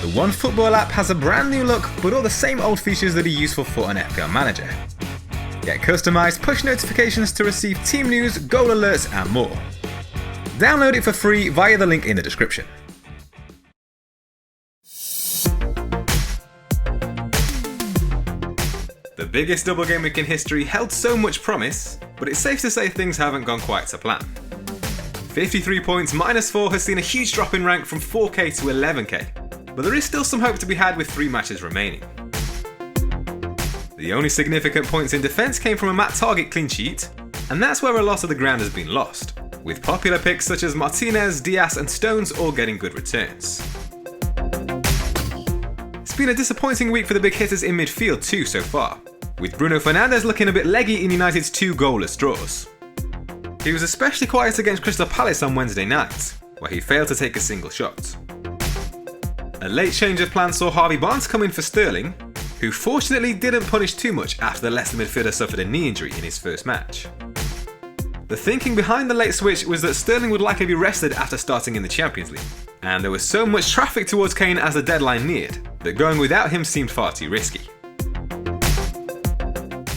The OneFootball app has a brand new look, but all the same old features that are useful for an FPL manager. Get customized push notifications to receive team news, goal alerts, and more. Download it for free via the link in the description. The biggest double game week in history held so much promise, but it's safe to say things haven't gone quite to plan. 53 points minus 4 has seen a huge drop in rank from 4k to 11k, but there is still some hope to be had with 3 matches remaining. The only significant points in defence came from a Matt Target clean sheet, and that's where a lot of the ground has been lost, with popular picks such as Martinez, Diaz and Stones all getting good returns. It's been a disappointing week for the big hitters in midfield too so far, with Bruno Fernandes looking a bit leggy in United's 2 goalless draws. He was especially quiet against Crystal Palace on Wednesday night, where he failed to take a single shot. A late change of plans saw Harvey Barnes come in for Sterling, who fortunately didn't punish too much after the Leicester midfielder suffered a knee injury in his first match. The thinking behind the late switch was that Sterling would likely be rested after starting in the Champions League, and there was so much traffic towards Kane as the deadline neared that going without him seemed far too risky.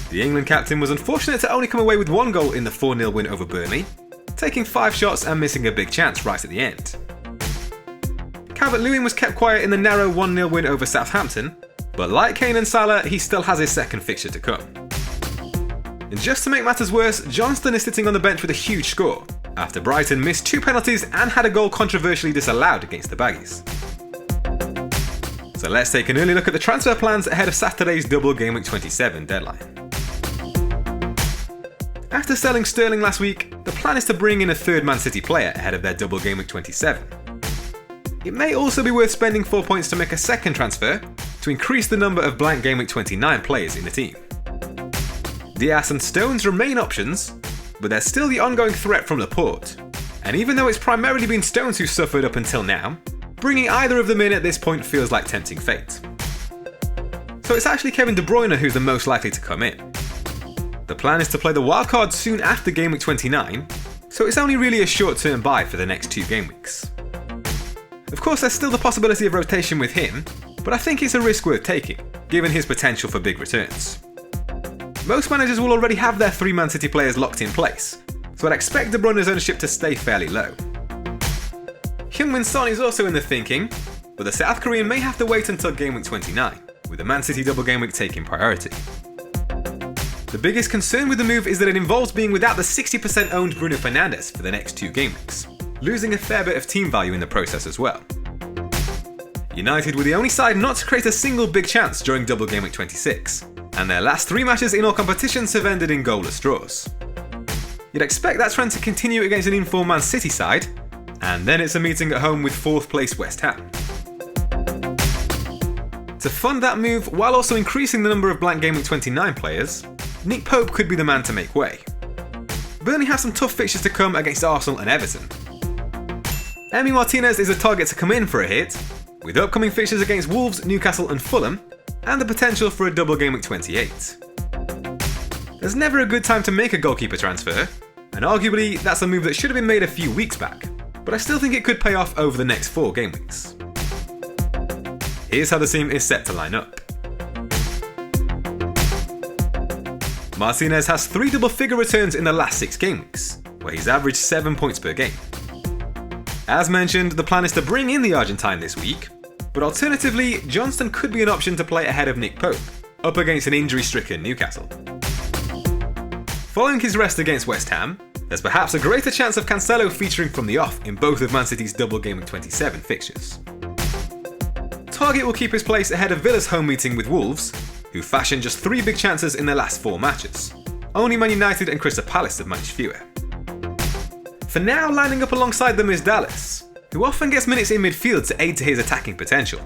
The England captain was unfortunate to only come away with 1 goal in the 4-0 win over Burnley, taking 5 shots and missing a big chance right at the end. Calvert-Lewin was kept quiet in the narrow 1-0 win over Southampton, but like Kane and Salah, he still has his second fixture to come. And just to make matters worse, Johnston is sitting on the bench with a huge score, after Brighton missed 2 penalties and had a goal controversially disallowed against the Baggies. So let's take an early look at the transfer plans ahead of Saturday's Double Gameweek 27 deadline. After selling Sterling last week, the plan is to bring in a third Man City player ahead of their Double Gameweek 27. It may also be worth spending 4 points to make a second transfer to increase the number of Blank Gameweek 29 players in the team. Diaz and Stones remain options, but there's still the ongoing threat from Laporte, and even though it's primarily been Stones who suffered up until now, bringing either of them in at this point feels like tempting fate. So it's actually Kevin De Bruyne who's the most likely to come in. The plan is to play the wildcard soon after Game Week 29, so it's only really a short-term buy for the next 2 game weeks. Of course, there's still the possibility of rotation with him, but I think it's a risk worth taking, given his potential for big returns. Most managers will already have their 3 Man City players locked in place, so I'd expect De Bruyne's ownership to stay fairly low. Heung-min Son is also in the thinking, but the South Korean may have to wait until Game Week 29, with the Man City Double Game Week taking priority. The biggest concern with the move is that it involves being without the 60% owned Bruno Fernandes for the next 2 game weeks, losing a fair bit of team value in the process as well. United were the only side not to create a single big chance during Double Game Week 26, and their last 3 matches in all competitions have ended in goalless draws. You'd expect that trend to continue against an informed Man City side, and then it's a meeting at home with 4th place West Ham. To fund that move, while also increasing the number of Blank Game Week 29 players, Nick Pope could be the man to make way. Burnley have some tough fixtures to come against Arsenal and Everton. Emi Martinez is a target to come in for a hit, with upcoming fixtures against Wolves, Newcastle and Fulham, and the potential for a Double Game Week 28. There's never a good time to make a goalkeeper transfer, and arguably that's a move that should have been made a few weeks back, but I still think it could pay off over the next 4 game weeks. Here's how the team is set to line up. Martinez has 3 double-figure returns in the last 6 game weeks, where he's averaged 7 points per game. As mentioned, the plan is to bring in the Argentine this week, but alternatively, Johnston could be an option to play ahead of Nick Pope, up against an injury-stricken Newcastle. Following his rest against West Ham, there's perhaps a greater chance of Cancelo featuring from the off in both of Man City's Double Game Week 27 fixtures. Target will keep his place ahead of Villa's home meeting with Wolves, who fashioned just 3 big chances in their last 4 matches. Only Man United and Crystal Palace have managed fewer. For now, lining up alongside them is Dallas, who often gets minutes in midfield to aid to his attacking potential.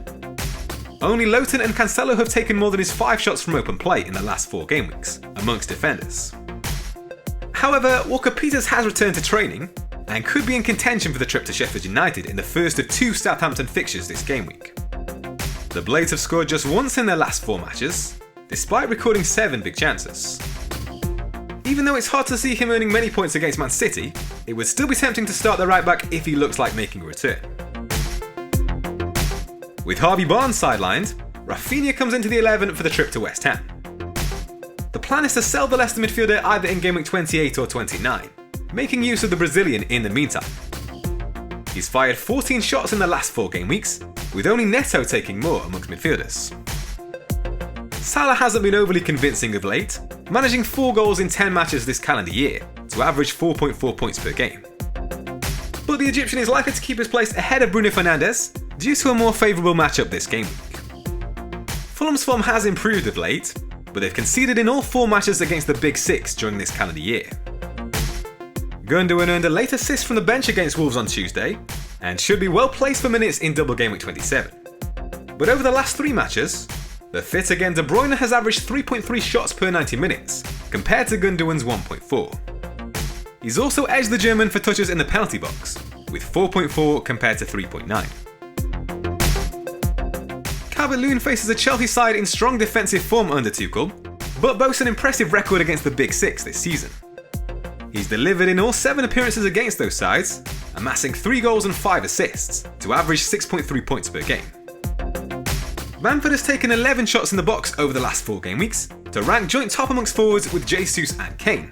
Only Lowton and Cancelo have taken more than his 5 shots from open play in the last 4 game weeks, amongst defenders. However, Walker-Peters has returned to training, and could be in contention for the trip to Sheffield United in the first of 2 Southampton fixtures this game week. The Blades have scored just once in their last 4 matches, despite recording 7 big chances. Even though it's hard to see him earning many points against Man City, it would still be tempting to start the right back if he looks like making a return. With Harvey Barnes sidelined, Rafinha comes into the 11 for the trip to West Ham. The plan is to sell the Leicester midfielder either in Game Week 28 or 29, making use of the Brazilian in the meantime. He's fired 14 shots in the last 4 game weeks, with only Neto taking more amongst midfielders. Salah hasn't been overly convincing of late, managing 4 goals in 10 matches this calendar year, to average 4.4 points per game. But the Egyptian is likely to keep his place ahead of Bruno Fernandes due to a more favourable matchup this game week. Fulham's form has improved of late, but they've conceded in all 4 matches against the Big Six during this calendar year. Gundogan earned a late assist from the bench against Wolves on Tuesday, and should be well placed for minutes in Double Gameweek 27. But over the last 3 matches, the fit again De Bruyne has averaged 3.3 shots per 90 minutes, compared to Gundogan's 1.4. He's also edged the German for touches in the penalty box, with 4.4 compared to 3.9. Calvert-Lewin faces a Chelsea side in strong defensive form under Tuchel, but boasts an impressive record against the Big Six this season. He's delivered in all 7 appearances against those sides, amassing 3 goals and 5 assists, to average 6.3 points per game. Bamford has taken 11 shots in the box over the last 4 game weeks, to rank joint top amongst forwards with Jesus and Kane.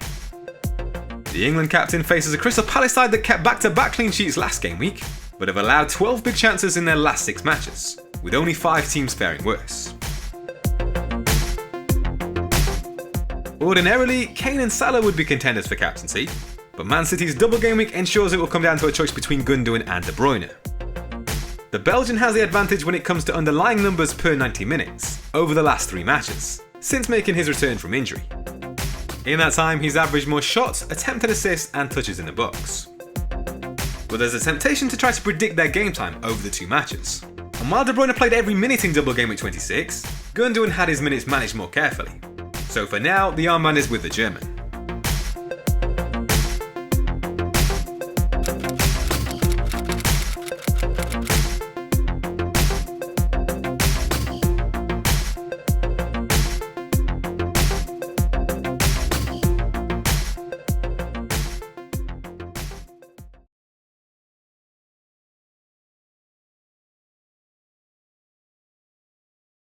The England captain faces a Crystal Palace side that kept back-to-back clean sheets last game week, but have allowed 12 big chances in their last 6 matches, with only 5 teams faring worse. Ordinarily, Kane and Salah would be contenders for captaincy, but Man City's Double Gameweek ensures it will come down to a choice between Gundogan and De Bruyne. The Belgian has the advantage when it comes to underlying numbers per 90 minutes over the last 3 matches, since making his return from injury. In that time, he's averaged more shots, attempted assists and touches in the box. But there's a temptation to try to predict their game time over the 2 matches. And while De Bruyne played every minute in Double Gameweek 26, Gundogan had his minutes managed more carefully. So for now, the armband is with the German.